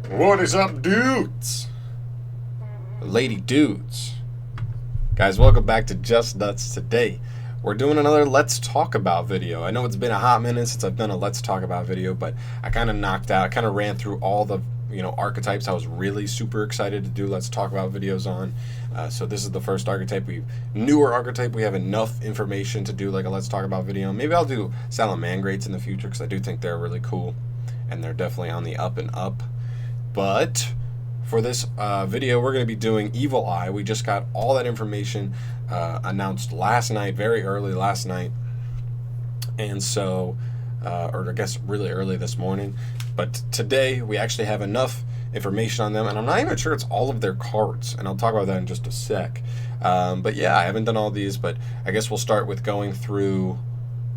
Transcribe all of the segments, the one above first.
What is up, dudes? Lady dudes. Guys, welcome back to Just Nuts. Today, we're doing another Let's Talk About video. I know it's been a hot minute since I've done a Let's Talk About video, but I kind of ran through all the, archetypes I was really super excited to do Let's Talk About videos on. So this is the first newer archetype. We have enough information to do like a Let's Talk About video. Maybe I'll do Salamangrates in the future because I do think they're really cool, and they're definitely on the up and up. But for this video, we're going to be doing Evil Eye. We just got all that information announced last night, very early last night. And so, or I guess really early this morning. But today, we actually have enough information on them. And I'm not even sure it's all of their cards. And I'll talk about that in just a sec. But yeah, I haven't done all these. But I guess we'll start with going through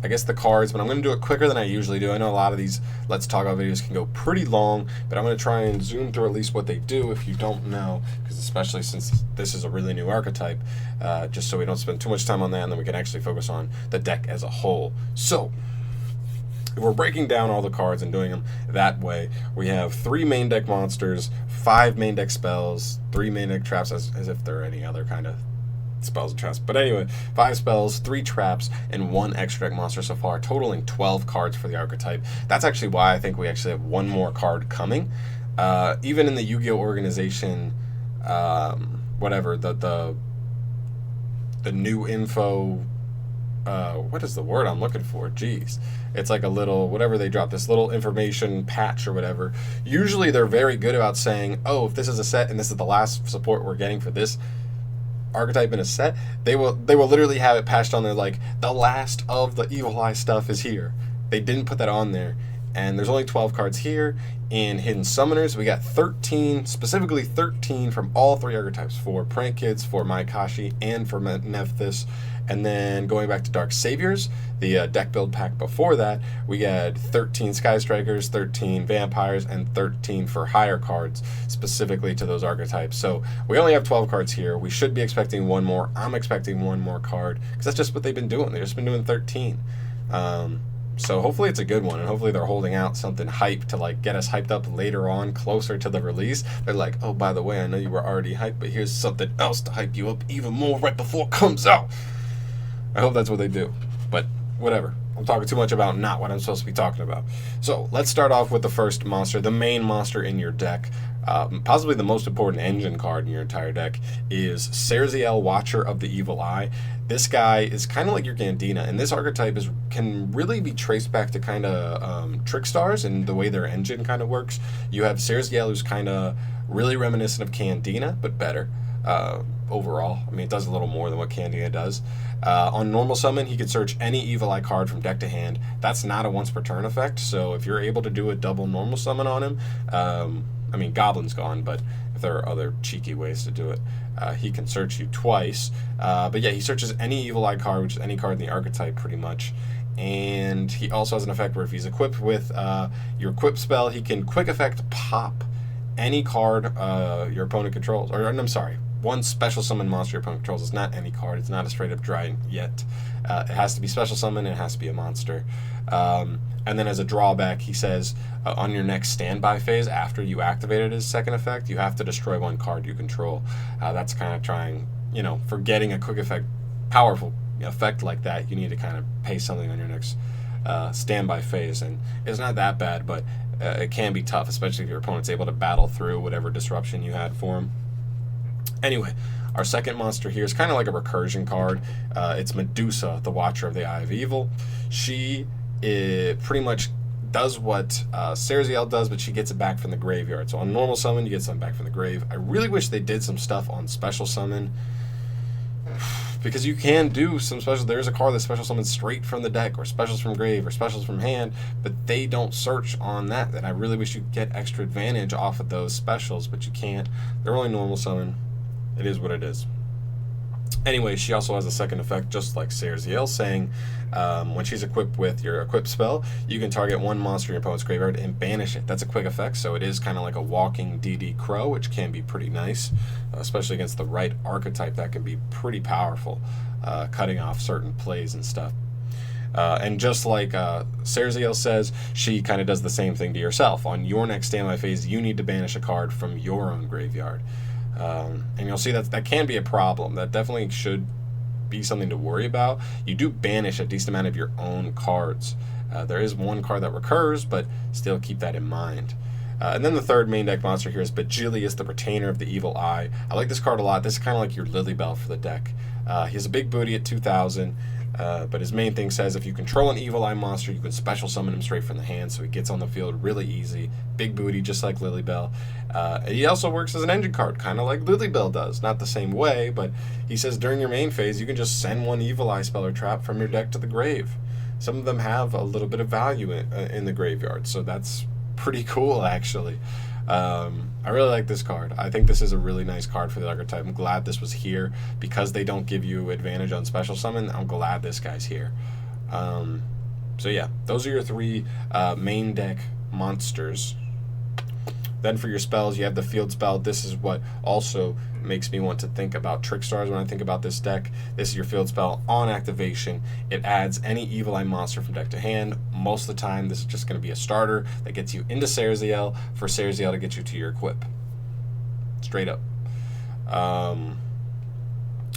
the cards, but I'm going to do it quicker than I usually do. I know a lot of these Let's Talk About videos can go pretty long, but I'm going to try and zoom through at least what they do if you don't know, because especially since this is a really new archetype, just so we don't spend too much time on that, and then we can actually focus on the deck as a whole. So, if we're breaking down all the cards and doing them that way, we have 3 main deck monsters, 5 main deck spells, 3 main deck traps, as if there are any other kind of spells and traps. But anyway, 5 spells, 3 traps, and 1 extra deck monster so far, totaling 12 cards for the archetype. That's actually why I think we actually have 1 more card coming. Even in the Yu-Gi-Oh organization, whatever, the new info, what is the word I'm looking for? Jeez. It's like a little, whatever they drop, this little information patch or whatever. Usually they're very good about saying, oh, if this is a set and this is the last support we're getting for this archetype in a set, they will literally have it patched on there like the last of the Evil Eye stuff is here. They didn't put that on there, and there's only 12 cards here. In Hidden Summoners, we got 13, specifically 13 from all 3 archetypes, for Prank Kids, for Maikashi, and for Nephthys. And then going back to Dark Saviors, the deck build pack before that, we had 13 Sky Strikers, 13 Vampires, and 13 for higher cards, specifically to those archetypes. So we only have 12 cards here. We should be expecting 1 more. I'm expecting 1 more card, because that's just what they've been doing. They've just been doing 13. So hopefully it's a good one, and hopefully they're holding out something hype to like get us hyped up later on, closer to the release. They're like, oh, by the way, I know you were already hyped, but here's something else to hype you up even more right before it comes out. I hope that's what they do, but whatever. I'm talking too much about not what I'm supposed to be talking about. So let's start off with the first monster, the main monster in your deck. Possibly the most important engine card in your entire deck is Serziel, Watcher of the Evil Eye. This guy is kind of like your Gandina, and this archetype can really be traced back to kind of Trick Stars and the way their engine kind of works. You have Serziel, who's kind of really reminiscent of Candina, but better overall. I mean, it does a little more than what Candina does. On normal summon, he can search any Evil Eye card from deck to hand. That's not a once per turn effect, so if you're able to do a double normal summon on him, I mean, Goblin's gone, but if there are other cheeky ways to do it, he can search you twice. But yeah, he searches any Evil Eye card, which is any card in the archetype pretty much. And he also has an effect where if he's equipped with your equip spell, he can quick effect pop any card your opponent controls. Or I'm sorry, 1 special summon monster your opponent controls. It's not any card. It's not a straight up Giant yet. It has to be special summon, and it has to be a monster. And then as a drawback, he says on your next standby phase, after you activated his second effect, you have to destroy 1 card you control. That's kind of trying, for getting a quick effect, powerful effect like that, you need to kind of pay something on your next standby phase. And it's not that bad, but it can be tough, especially if your opponent's able to battle through whatever disruption you had for him. Anyway, our second monster here is kind of like a recursion card. It's Medusa, the Watcher of the Eye of Evil. She pretty much does what Serziel does, but she gets it back from the graveyard. So on normal summon, you get something back from the grave. I really wish they did some stuff on special summon, because you can do some special. There's a card that special summons straight from the deck, or specials from grave, or specials from hand, but they don't search on that. And I really wish you could get extra advantage off of those specials, but you can't. They're only normal summon. It is what it is. Anyway, she also has a second effect, just like Serziel, saying when she's equipped with your equip spell, you can target 1 monster in your opponent's graveyard and banish it. That's a quick effect, so it is kind of like a walking DD Crow, which can be pretty nice, especially against the right archetype. That can be pretty powerful, cutting off certain plays and stuff. And just like Serziel says, she kind of does the same thing to yourself. On your next standby phase, you need to banish a card from your own graveyard. And you'll see that can be a problem. That definitely should be something to worry about. You do banish a decent amount of your own cards. There is one card that recurs, but still keep that in mind. And then the third main deck monster here is Bagilius, the Retainer of the Evil Eye. I like this card a lot. This is kind of like your Lilybell for the deck. He has a big booty at 2,000, but his main thing says if you control an Evil Eye monster, you can special summon him straight from the hand, so he gets on the field really easy. Big booty, just like Lilybell. He also works as an engine card, kind of like Lilybell does. Not the same way, but he says during your main phase, you can just send one Evil Eye spell or trap from your deck to the grave. Some of them have a little bit of value in the graveyard, so that's pretty cool, actually. I really like this card. I think this is a really nice card for the archetype. I'm glad this was here. Because they don't give you advantage on special summon, I'm glad this guy's here. So yeah, those are your three main deck monsters. Then for your spells, you have the field spell. This is what also makes me want to think about Trick Stars when I think about this deck. This is your field spell. On activation, it adds any Evil Eye monster from deck to hand. Most of the time, this is just going to be a starter that gets you into Serziel for Serziel to get you to your equip. Straight up.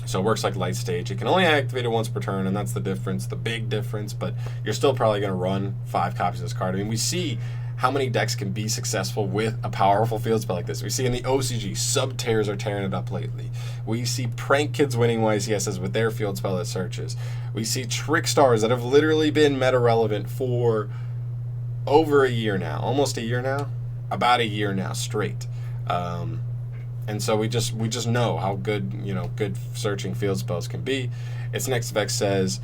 So it works like Light Stage. You can only activate it once per turn, and that's the difference, the big difference, but you're still probably going to run 5 copies of this card. I mean, we see how many decks can be successful with a powerful field spell like this. We see in the OCG, Sub-Tears are tearing it up lately. We see Prank Kids winning YCSs with their field spell that searches. We see Trick Stars that have literally been meta-relevant for over a year now. Almost a year now? About a year now, straight. And so we just know how good, good searching field spells can be. Its next effect says,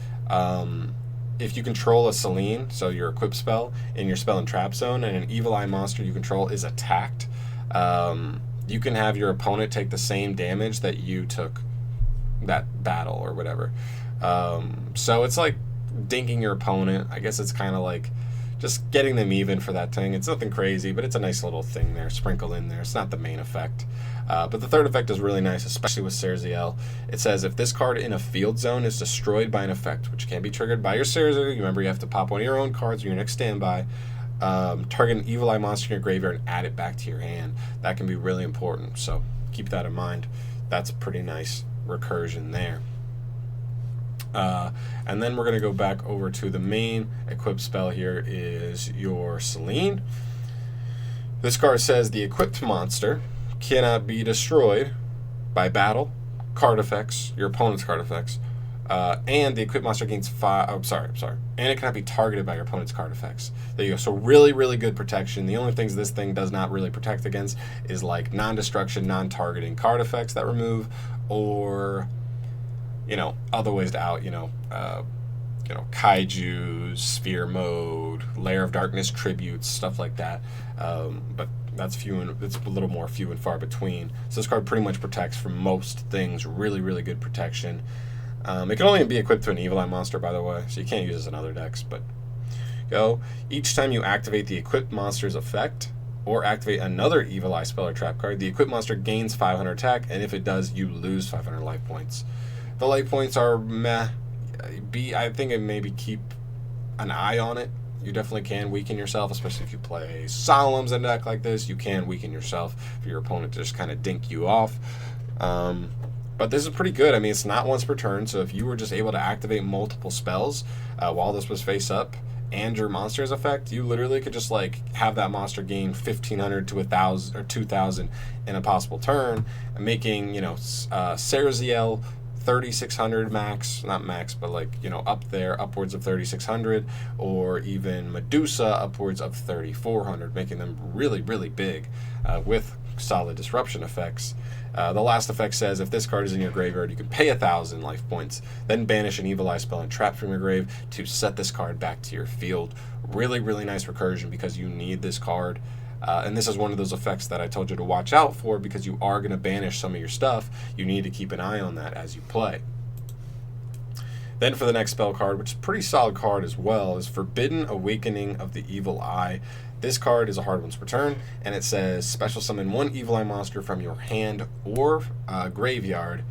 if you control a Selene, so your equip spell, in your spell and trap zone, and an Evil Eye monster you control is attacked, you can have your opponent take the same damage that you took that battle or whatever. So it's like dinking your opponent. I guess it's kind of like just getting them even for that thing. It's nothing crazy, but it's a nice little thing there, sprinkled in there. It's not the main effect. But the third effect is really nice, especially with Serziel. It says, if this card in a field zone is destroyed by an effect, which can be triggered by your Serziel, remember you have to pop one of your own cards in your next standby, target an Evil Eye monster in your graveyard and add it back to your hand. That can be really important, so keep that in mind. That's a pretty nice recursion there. And then we're going to go back over to the main equip spell here is your Selene. This card says the equipped monster cannot be destroyed by battle, card effects, your opponent's card effects, and the equipped monster gains 5. Oh, sorry. And it cannot be targeted by your opponent's card effects. There you go. So really, really good protection. The only things this thing does not really protect against is like non-destruction, non-targeting card effects that remove, or other ways to out. Kaiju, Sphere Mode, Lair of Darkness tributes, stuff like that. But that's it's a little more few and far between. So this card pretty much protects from most things. Really, really good protection. It can only be equipped to an Evil Eye monster, by the way, so you can't use this in other decks. But each time you activate the equipped monster's effect or activate another Evil Eye spell or trap card, the equipped monster gains 500 attack, and if it does, you lose 500 life points. The life points are meh. I think it maybe keep an eye on it. You definitely can weaken yourself, especially if you play Solemns in a deck like this. You can weaken yourself for your opponent to just kind of dink you off. But this is pretty good. I mean, it's not once per turn, so if you were just able to activate multiple spells while this was face up and your monster's effect, you literally could just have that monster gain 1,500 to 1,000 or 2,000 in a possible turn, making Serziel 3,600 max, not max, but up there, upwards of 3,600, or even Medusa upwards of 3,400, making them really, really big with solid disruption effects. The last effect says, if this card is in your graveyard, you can pay 1,000 life points, then banish an Evil Eye spell and trap from your grave to set this card back to your field. Really, really nice recursion because you need this card. And this is one of those effects that I told you to watch out for because you are going to banish some of your stuff. You need to keep an eye on that as you play. Then for the next spell card, which is a pretty solid card as well, is Forbidden Awakening of the Evil Eye. This card is a hard once per turn, and it says special summon one Evil Eye monster from your hand or graveyard.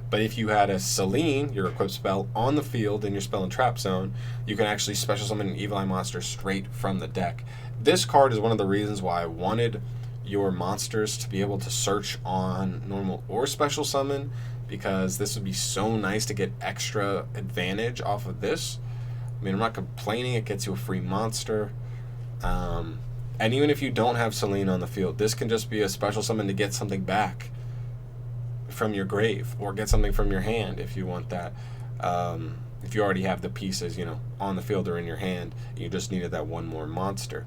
But if you had a Selene, your equipped spell, on the field in your spell and trap zone, you can actually special summon an Evil Eye monster straight from the deck. This card is one of the reasons why I wanted your monsters to be able to search on normal or special summon, because this would be so nice to get extra advantage off of this. I mean, I'm not complaining, it gets you a free monster. And even if you don't have Selene on the field, this can just be a special summon to get something back from your grave, or get something from your hand if you want that. If you already have the pieces, on the field or in your hand, you just needed that one more monster.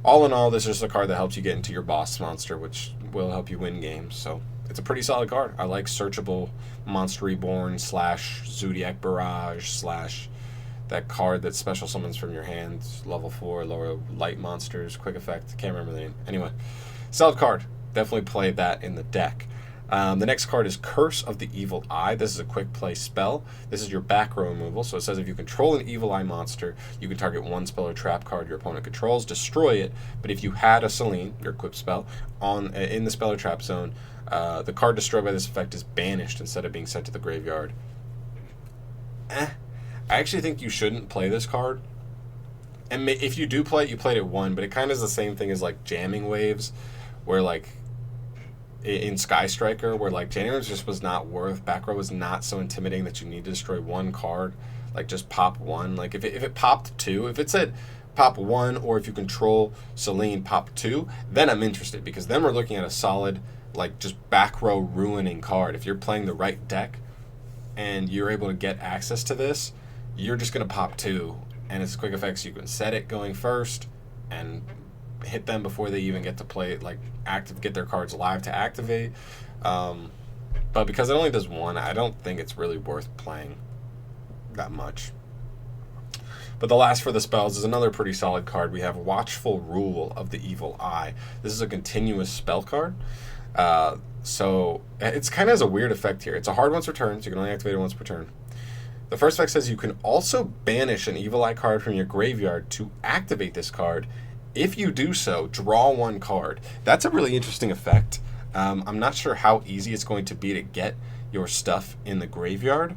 All in all, this is a card that helps you get into your boss monster, which will help you win games. So it's a pretty solid card. I like searchable Monster Reborn / Zodiac Barrage / that card that special summons from your hand, level 4, lower light monsters, quick effect. Can't remember the name. Anyway, solid card. Definitely play that in the deck. The next card is Curse of the Evil Eye. This is a quick play spell. This is your back row removal. So it says if you control an Evil Eye monster, you can target one spell or trap card your opponent controls, destroy it. But if you had a Selene, your equipped spell, in the spell or trap zone, the card destroyed by this effect is banished instead of being sent to the graveyard. I actually think you shouldn't play this card. And if you do play it, you played it 1, but it kind of is the same thing as like Jamming Waves, where like in Sky Striker, where like Jamming Waves just was not worth, back row was not so intimidating that you need to destroy one card, like just pop 1. Like if it popped 2, if it said pop 1, or if you control Selene, pop 2, then I'm interested, because then we're looking at a solid, like just back row ruining card. If you're playing the right deck and you're able to get access to this, you're just going to pop 2, and it's quick effects. You can set it going first and hit them before they even get to play, like get their cards live to activate. But because it only does 1, I don't think it's really worth playing that much. But the last for the spells is another pretty solid card. We have Watchful Rule of the Evil Eye. This is a continuous spell card. So it's kind of has a weird effect here. It's a hard once per turn, so you can only activate it once per turn. The first effect says you can also banish an Evil Eye card from your graveyard to activate this card. If you do so, draw 1 card. That's a really interesting effect. I'm not sure how easy it's going to be to get your stuff in the graveyard.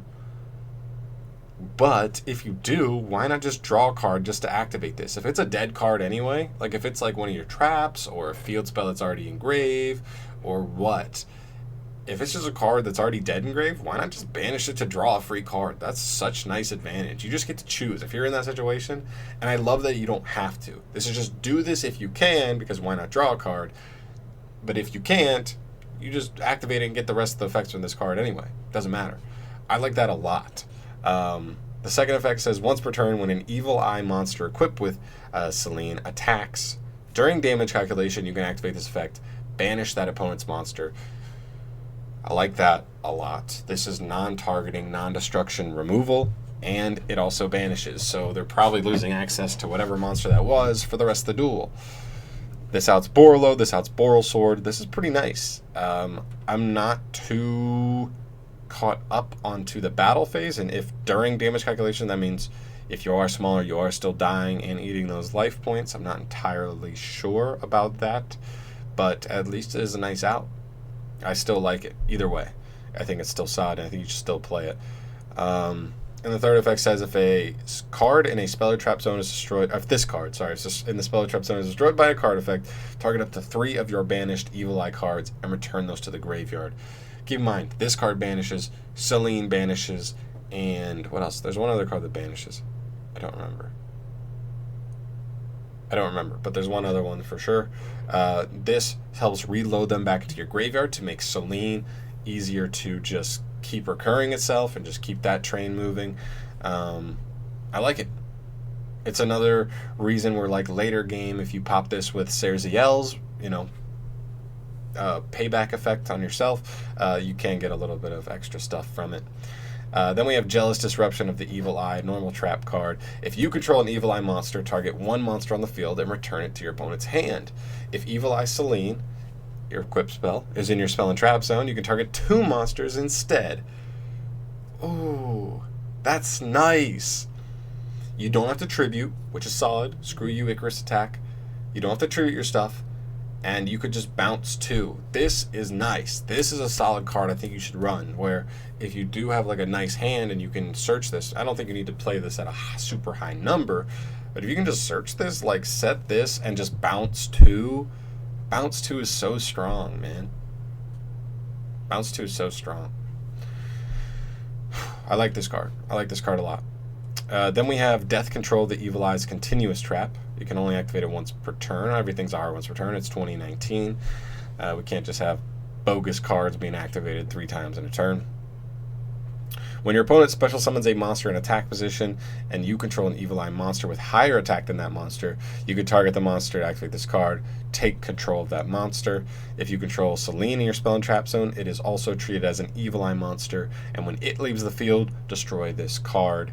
But if you do, why not just draw a card just to activate this? If it's a dead card anyway, like if it's like one of your traps or a field spell that's already engraved or what, if it's just a card that's already dead engraved, why not just banish it to draw a free card? That's such nice advantage. You just get to choose if you're in that situation, and I love that you don't have to. This is just do this if you can, because why not draw a card? But if you can't, you just activate it and get the rest of the effects from this card anyway. Doesn't matter. I like that a lot. The second effect says once per turn, when an Evil Eye monster equipped with Selene attacks, during damage calculation, you can activate this effect, banish that opponent's monster. I like that a lot. This is non-targeting, non-destruction removal, and it also banishes, so they're probably losing access to whatever monster that was for the rest of the duel. This outs Borlo, this outs Boral Sword. This is pretty nice. I'm not too caught up onto the battle phase, and if during damage calculation, that means if you are smaller, you are still dying and eating those life points. I'm not entirely sure about that, but at least it is a nice out. I still like it either way. I think it's still solid, and I think you should still play it. And the third effect says if a card in a spell or trap zone is destroyed, if this card, sorry, in the spell or trap zone is destroyed by a card effect, target up to 3 of your banished Evil Eye cards and return those to the graveyard. Keep in mind, this card banishes, Selene banishes, and what else? There's one other card that banishes. I don't remember, but there's one other one for sure. This helps reload them back into your graveyard to make Selene easier to just keep recurring itself and just keep that train moving. I like it. It's another reason where, like, later game, if you pop this with Serziel's, payback effect on yourself, you can get a little bit of extra stuff from it. Then we have Jealous Disruption of the Evil Eye, normal trap card. If you control an Evil Eye monster, target 1 monster on the field and return it to your opponent's hand. If Evil Eye Selene, your equipped spell, is in your spell and trap zone, you can target 2 monsters instead. Ooh, that's nice. You don't have to tribute, which is solid. Screw you, Icarus Attack. You don't have to tribute your stuff. and you could just bounce 2. This is nice. This is a solid card I think you should run, where if you do have like a nice hand and you can search this, I don't think you need to play this at a super high number, but if you can just search this, like set this and just bounce 2, bounce 2 is so strong, man. Bounce 2 is so strong. I like this card. I like this card a lot. Then we have Death Control, the Evil Eye's Continuous Trap. You can only activate it once per turn. Everything's R once per turn. It's 2019. We can't just have bogus cards being activated 3 times in a turn. When your opponent special summons a monster in attack position and you control an Evil Eye monster with higher attack than that monster, you can target the monster to activate this card, take control of that monster. If you control Selene in your spell and trap zone, it is also treated as an Evil Eye monster, and when it leaves the field, destroy this card.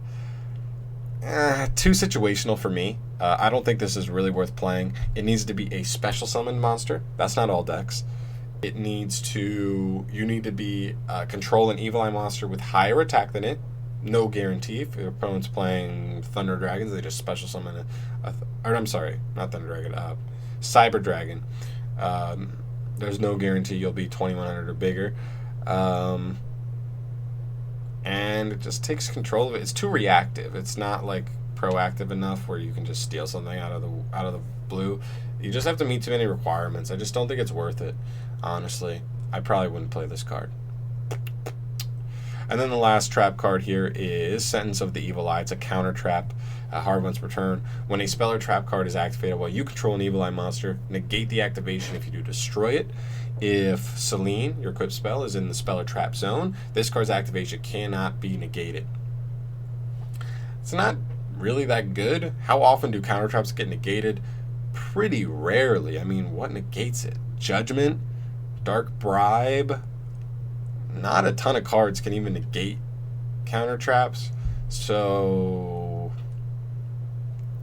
Too situational for me. I don't think this is really worth playing. It needs to be a special summoned monster. That's not all decks. You need to be control an Evil Eye monster with higher attack than it. No guarantee. If your opponent's playing Thunder Dragons, they just special summon I'm sorry, not Thunder Dragon, Cyber Dragon. There's no guarantee you'll be 2100 or bigger. And it just takes control of it. It's too reactive. It's not like proactive enough where you can just steal something out of the blue. You just have to meet too many requirements. I just don't think it's worth it, honestly. I probably wouldn't play this card. And then the last trap card here is Sentence of the Evil Eye. It's a counter trap, hard once per turn. When a spell or trap card is activated while you control an Evil Eye monster, negate the activation if you do destroy it. If Selene, your equipped spell, is in the spell or trap zone, this card's activation cannot be negated. It's not really that good. How often do counter traps get negated? Pretty rarely. I mean, what negates it? Judgment? Dark Bribe? Not a ton of cards can even negate counter traps, so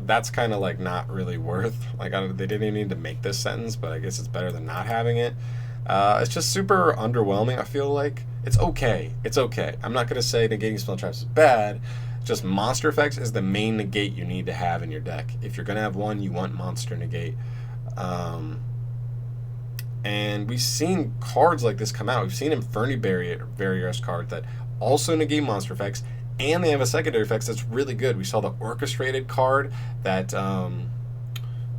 that's kind of like not really worth, like, they didn't even need to make this sentence, but I guess it's better than not having it. It's just super underwhelming. I feel like it's okay. It's okay. I'm not going to say negating spell traps is bad. Just monster effects is the main negate you need to have in your deck. If you're going to have one, you want monster negate. And we've seen cards like this come out. We've seen Inferni Barrier's card that also negate monster effects, and they have a secondary effects that's really good. We saw the Orchestrated card that,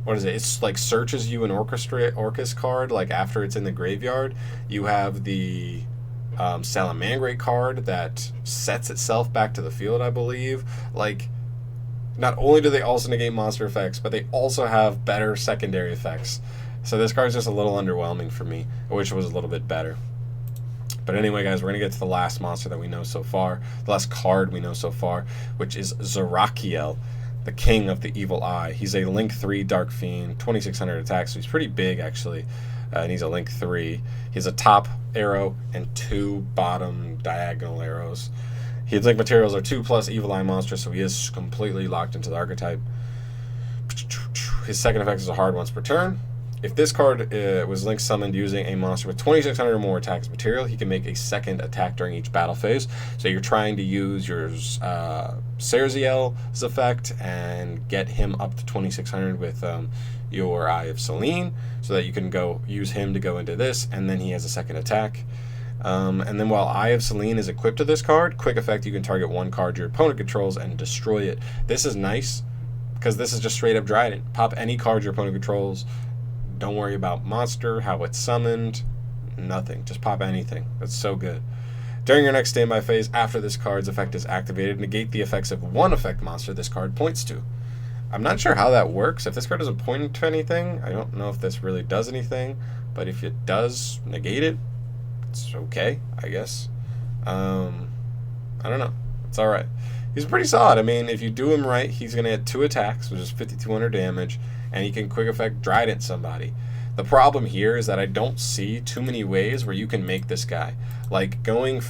what is it? It's like searches you an Orcus card, like after it's in the graveyard. You have the Salamangreat card that sets itself back to the field, I believe. Like, not only do they also negate monster effects, but they also have better secondary effects. So this card's just a little underwhelming for me. I wish it was a little bit better. But anyway, guys, we're going to get to the last monster that we know so far, the last card we know so far, which is Zerachiel, the King of the Evil Eye. He's a Link 3 Dark Fiend, 2600 attack, so he's pretty big, actually. And he's a Link 3. He has a top arrow and 2 bottom diagonal arrows. His Link materials are 2+ Evil Eye monster, so he is completely locked into the archetype. His second effect is a hard once per turn. If this card was Link summoned using a monster with 2600 or more attack as material, he can make a second attack during each battle phase. So you're trying to use your Serziel's effect and get him up to 2600 with your Eye of Selene, so that you can go use him to go into this, and then he has a second attack. And then while Eye of Selene is equipped to this card, quick effect, you can target one card your opponent controls and destroy it. This is nice, because this is just straight up Dryden. Pop any card your opponent controls. Don't worry about monster, how it's summoned, nothing. Just pop anything. That's so good. During your next standby phase, after this card's effect is activated, negate the effects of one effect monster this card points to. I'm not sure how that works. If this card doesn't point to anything, I don't know if this really does anything, but if it does negate it, it's okay, I guess. I don't know. It's alright. He's pretty solid. I mean, if you do him right, he's going to hit 2 attacks, which is 5200 damage, and he can quick effect Dryden somebody. The problem here is that I don't see too many ways where you can make this guy. Like, going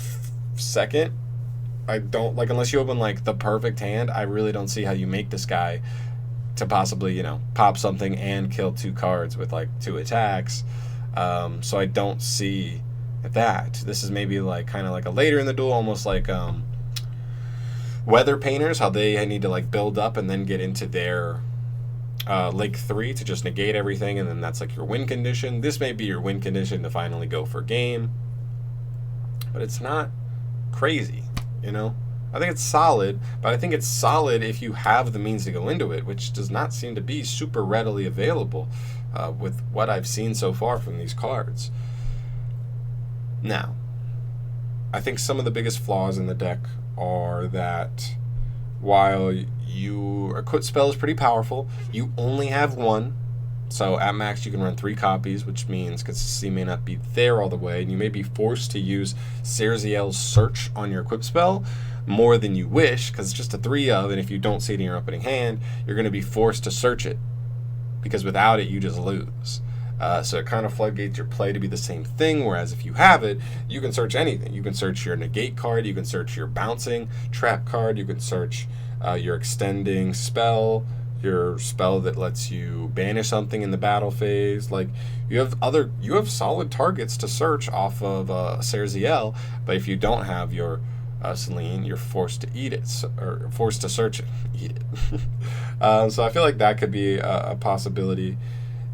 second, I don't, like, unless you open, like, the perfect hand, I really don't see how you make this guy to possibly, you know, pop something and kill 2 cards with, like, 2 attacks. So I don't see that. This is maybe, like, kind of like a later in the duel, almost like, Weather Painters, how they need to, like, build up and then get into their Lake 3 to just negate everything, and then that's like your win condition. This may be your win condition to finally go for game, but it's not crazy, you know? I think it's solid, but I think it's solid if you have the means to go into it, which does not seem to be super readily available with what I've seen so far from these cards. Now, I think some of the biggest flaws in the deck are that while your equip spell is pretty powerful, you only have one. So at max you can run 3 copies, which means consistency may not be there all the way, and you may be forced to use Serziel's Search on your equip spell more than you wish, because it's just a 3 of, and if you don't see it in your opening hand, you're going to be forced to search it, because without it you just lose. So it kind of floodgates your play to be the same thing, whereas if you have it, you can search anything. You can search your negate card, you can search your bouncing trap card, you can search your extending spell, your spell that lets you banish something in the battle phase. Like, you have solid targets to search off of Serziel, but if you don't have your Celine, you're forced to eat it, or forced to search it, eat it. So I feel like that could be a possibility.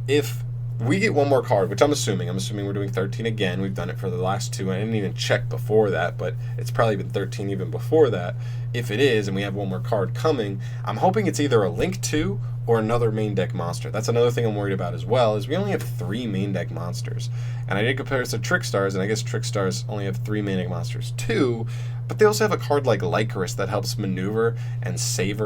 If we get one more card, which I'm assuming we're doing 13 again. We've done it for the last 2. I didn't even check before that, but it's probably been 13 even before that. If it is, and we have one more card coming, I'm hoping it's either a Link 2 or another main deck monster. That's another thing I'm worried about as well, is we only have 3 main deck monsters. And I did compare this to Trickstars, and I guess Trickstars only have 3 main deck monsters too, but they also have a card like Lycoris that helps maneuver and save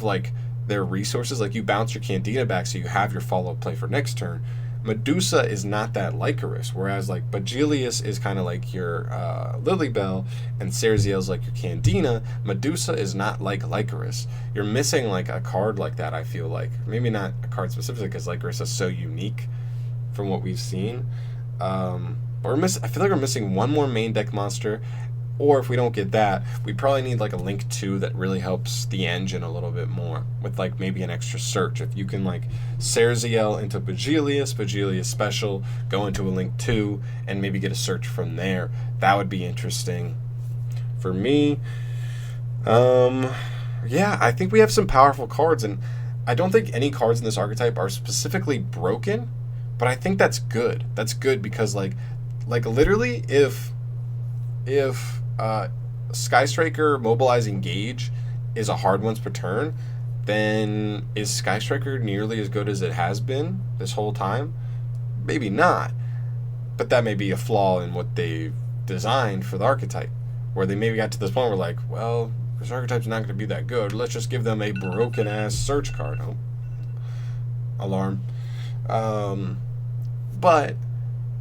like their resources. Like, you bounce your Candida back so you have your follow-up play for next turn. Medusa is not that Lycoris, whereas like Bagilius is kind of like your Lilybell, and Serziel's like your Candina. Medusa is not like Lycoris. You're missing like a card like that, I feel like. Maybe not a card specifically, because Lycoris is so unique from what we've seen. I feel like we're missing one more main deck monster, or if we don't get that, we probably need like a Link 2 that really helps the engine a little bit more, with like maybe an extra search. If you can like Serziel into Bagilius special, go into a Link 2, and maybe get a search from there, that would be interesting. For me, yeah, I think we have some powerful cards, and I don't think any cards in this archetype are specifically broken, but I think that's good. That's good because like literally if Sky Striker Mobilize Engage is a hard once per turn, then is Sky Striker nearly as good as it has been this whole time? Maybe not, but that may be a flaw in what they've designed for the archetype, where they maybe got to this point where like, well, this archetype's not going to be that good, let's just give them a broken ass search card. Oh, alarm. But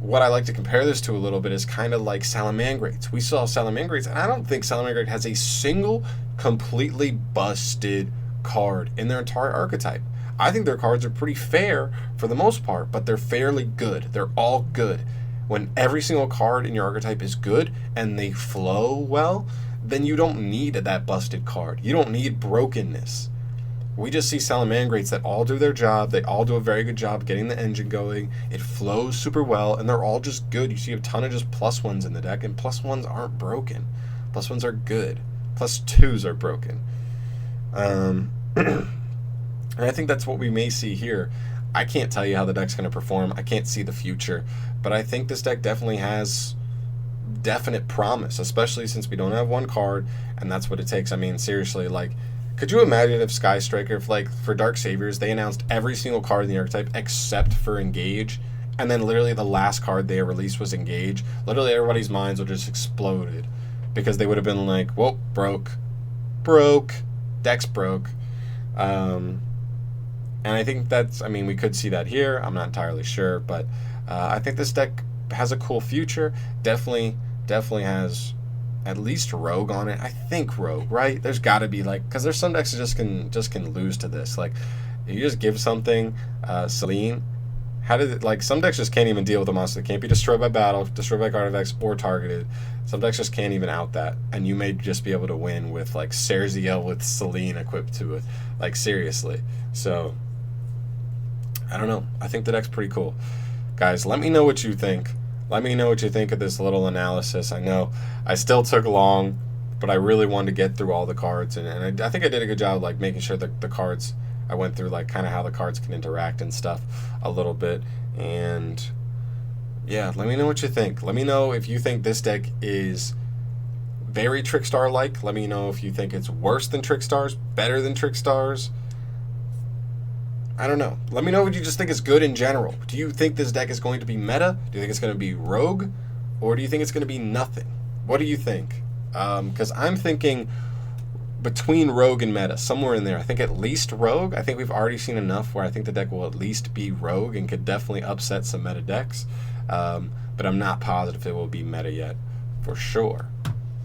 what I like to compare this to a little bit is kind of like Salamangrates. We saw Salamangrates, and I don't think Salamangrate has a single completely busted card in their entire archetype. I think their cards are pretty fair for the most part, but they're fairly good. They're all good. When every single card in your archetype is good and they flow well, then you don't need that busted card. You don't need brokenness. We just see Salamangrates that all do their job. They all do a very good job getting the engine going. It flows super well, and they're all just good. You see a ton of just +1s in the deck, and +1s aren't broken. +1s are good. +2s are broken. And I think that's what we may see here. I can't tell you how the deck's going to perform. I can't see the future, but I think this deck definitely has definite promise, especially since we don't have one card, and that's what it takes. I mean, seriously, like, could you imagine if Sky Striker, if like for Dark Saviors, they announced every single card in the archetype except for Engage, and then literally the last card they released was Engage? Literally everybody's minds would just exploded, because they would have been like, whoa, broke, deck's broke. And I think that's, I mean, we could see that here. I'm not entirely sure, but I think this deck has a cool future. Definitely has at least Rogue on it. I think Rogue, right? There's got to be like, because there's some decks that just can lose to this. Like, if you just give something Celine, how did it, like, some decks just can't even deal with a monster that can't be destroyed by battle, destroyed by artifacts, or targeted. Some decks just can't even out that, and you may just be able to win with like Serziel with Celine equipped to it. Like, seriously. So I don't know. I think the deck's pretty cool. Guys, let me know what you think. Let me know what you think of this little analysis. I know I still took long, but I really wanted to get through all the cards, and I think I did a good job, like, making sure that the cards I went through like kind of how the cards can interact and stuff a little bit. And yeah, let me know what you think. Let me know if you think this deck is very Trickstar-like. Let me know if you think it's worse than Trickstars, better than Trickstars. I don't know. Let me know what you just think is good in general. Do you think this deck is going to be meta? Do you think it's going to be rogue? Or do you think it's going to be nothing? What do you think? Because I'm thinking between rogue and meta, somewhere in there. I think at least rogue. I think we've already seen enough where I think the deck will at least be rogue and could definitely upset some meta decks. But I'm not positive it will be meta yet, for sure.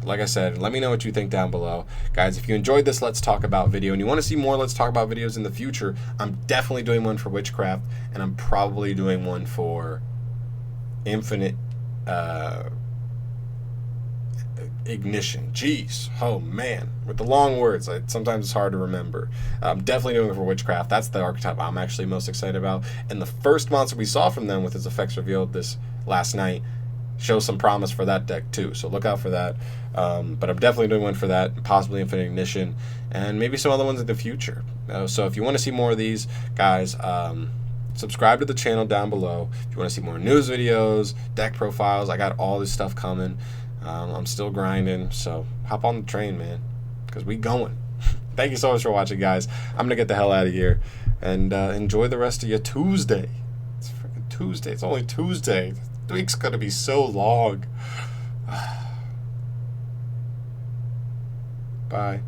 Like I said, let me know what you think down below. Guys, if you enjoyed this Let's Talk About video and you want to see more Let's Talk About videos in the future, I'm definitely doing one for Witchcraft, and I'm probably doing one for Infinite Ignition. Jeez. Oh, man. With the long words, sometimes it's hard to remember. I'm definitely doing it for Witchcraft. That's the archetype I'm actually most excited about. And the first monster we saw from them with its effects revealed this last night shows some promise for that deck too, so look out for that. But I'm definitely doing one for that, possibly Infinite Ignition, and maybe some other ones in the future. So if you want to see more of these, guys, subscribe to the channel down below. If you want to see more news videos, deck profiles, I got all this stuff coming. I'm still grinding, so hop on the train, man, because we going. Thank you so much for watching, guys. I'm gonna get the hell out of here, and enjoy the rest of your Tuesday. It's freaking Tuesday. It's only Tuesday. The week's gonna be so long. Bye.